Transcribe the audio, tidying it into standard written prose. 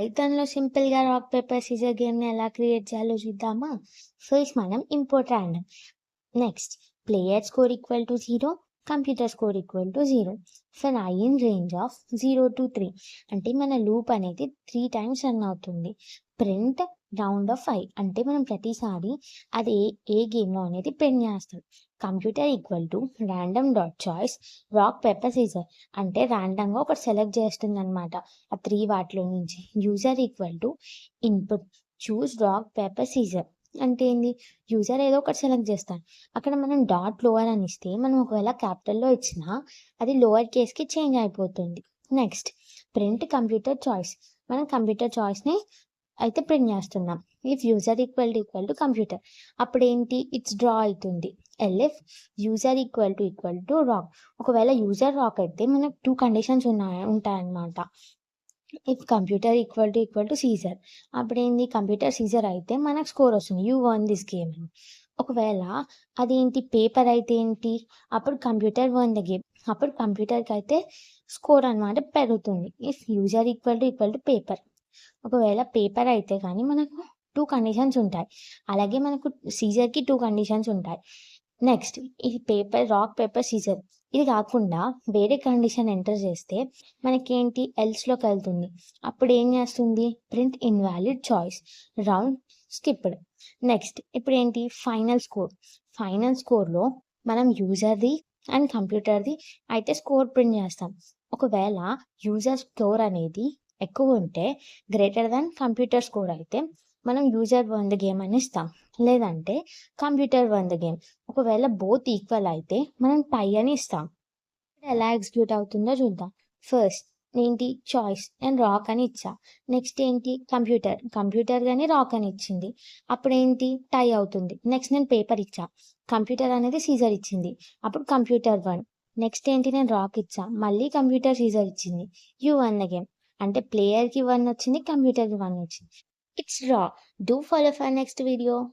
పైథాన్‌లో సింపుల్‌గా rock paper Caesar గేమ్‌ని ఎలా క్రియేట్ చేయాలో చూద్దామా? ఫస్ట్ మనం import random. Next player score equal to 0, computer score equal to 0 for I in range of 0 to 3. అంటే మన లూప్ అనేది 3 టైమ్స్ రన్ అవుతుంది. ప్రింట్ రౌండ్ ఆఫ్ I అంటే మనం ప్రతిసారి అది ఏ గేమ్‌లో అనేది ప్రింట్ చేస్తాం. Computer equal to random dot choice rock paper scissor అంటే ర్యాండమ్‌గా ఒకటి సెలెక్ట్ చేస్తుందనమాట ఆ 3 వాటిలో నుంచి. User equal to input choose rock paper scissor అంటే ఏంది? యూజర్ ఏదో ఒకటి సెలెక్ట్ చేస్తాడు. అక్కడ మనం డాట్ లోవర్ అని ఇస్తే మనం ఒకవేళ క్యాపిటల్‌లో ఇచ్చినా అది లోవర్ కేస్‌కి చేంజ్ అయిపోతుంది. Next print computer choice. మనం కంప్యూటర్ చాయిస్‌ని అయితే ప్రింట్ చేస్తున్నాం. If user equal to computer అప్పుడేంటి ఇట్స్ డ్రా అవుతుంది. Elif user equal to rock. ఒకవేళ యూజర్ రాక్ అయితే మనకు 2 కండిషన్స్ ఉంటాయన్నమాట. If computer equal to scissor అప్పుడేంది కంప్యూటర్ సీజర్ అయితే మనకు స్కోర్ వస్తుంది. యూ వన్ దిస్ గేమ్ అని. ఒకవేళ అదేంటి పేపర్ అయితే ఏంటి అప్పుడు కంప్యూటర్ వన్ ద గేమ్. అప్పుడు కంప్యూటర్కి అయితే స్కోర్ అనమాట పెరుగుతుంది. If user equal to paper ఒకవేళ పేపర్ అయితే కానీ మనకు 2 కండిషన్స్ ఉంటాయి. అలాగే మనకు సీజర్‌కి 2 కండిషన్స్ ఉంటాయి. నెక్స్ట్ ఈ రాక్ పేపర్ సీజర్ ఇది కాకుండా వేరే కండిషన్ ఎంటర్ చేస్తే మనకేంటి ఎల్స్‌లోకి వెళ్తుంది. అప్పుడు ఏం చేస్తుంది? Print invalid choice round skipped. Next ఇప్పుడేంటి ఫైనల్ స్కోర్‌లో మనం యూజర్‌ది అండ్ కంప్యూటర్‌ది అయితే స్కోర్ ప్రింట్ చేస్తాం. ఒకవేళ యూజర్ స్కోర్ అనేది ఎక్కువ ఉంటే గ్రేటర్ దాన్ కంప్యూటర్ స్కోర్ అయితే మనం యూజర్ వన్ ద గేమ్ అని ఇస్తాం. లేదంటే కంప్యూటర్ వన్ ద గేమ్. ఒకవేళ బోత్ ఈక్వల్ అయితే మనం టై అని ఇస్తాం. ఎలా ఎగ్జిక్యూట్ అవుతుందో చూద్దాం. ఫస్ట్ ఏంటి చాయిస్ నేను రాక్ అని ఇచ్చా. నెక్స్ట్ ఏంటి కంప్యూటర్ కానీ రాక్ అని ఇచ్చింది. అప్పుడేంటి టై అవుతుంది. నెక్స్ట్ నేను పేపర్ ఇచ్చా. కంప్యూటర్ అనేది సీజర్ ఇచ్చింది. అప్పుడు కంప్యూటర్ వన్. నెక్స్ట్ ఏంటి నేను రాక్ ఇచ్చా. మళ్ళీ కంప్యూటర్ సీజర్ ఇచ్చింది. You one the game. అంటే ప్లేయర్‌కి 1 వచ్చింది. కంప్యూటర్‌కి 1 వచ్చింది. It's raw. Do follow for next video.